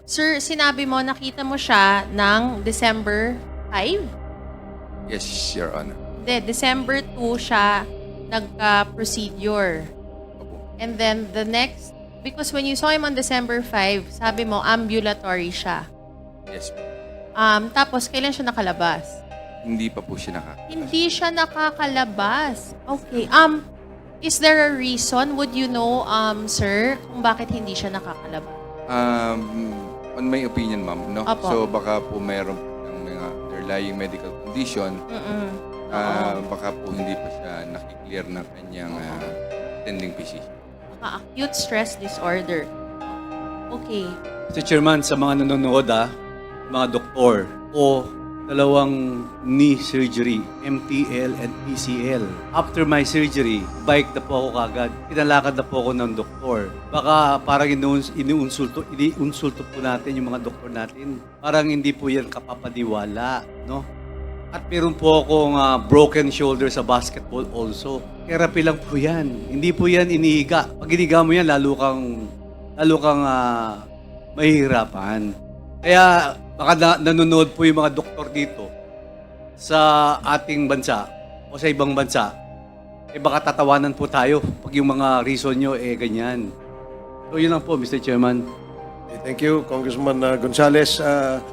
Sir, sinabi mo nakita mo siya ng December 5? Yes, Your Honor. Hindi, December 2 siya nagka-procedure. Opo. And then the next, because when you saw him on December 5, sabi mo ambulatory siya. Yes. Tapos kailan siya nakalabas? Hindi pa po siya nakakita. Hindi siya nakakalabas. Okay. Is there a reason, would you know, sir, kung bakit hindi siya nakakalabas? On my opinion, ma'am, no? Opo. So baka po mayroon ng mga underlying medical condition. Baka po hindi pa siya nakiklear ng kanyang attending physician. Acute stress disorder. Okay. Mr. Chairman, sa mga nanonood, mga doktor, o dalawang knee surgery, MTL and PCL. After my surgery, bike na po ako kagad. Pinalakad na po ako ng doktor. Baka parang iniunsulto po natin yung mga doktor natin. Parang hindi po yan kapapaniwala, no? At meron po akong broken shoulder sa basketball also. Therapy lang po yan. Hindi po yan inihiga. Pag inihiga mo yan, lalo kang mahihirapan. Kaya baka nanonood po yung mga doktor dito sa ating bansa o sa ibang bansa. Baka tatawanan po tayo pag yung mga reason nyo ganyan. So yun lang po, Mr. Chairman. Thank you, Congressman Gonzales.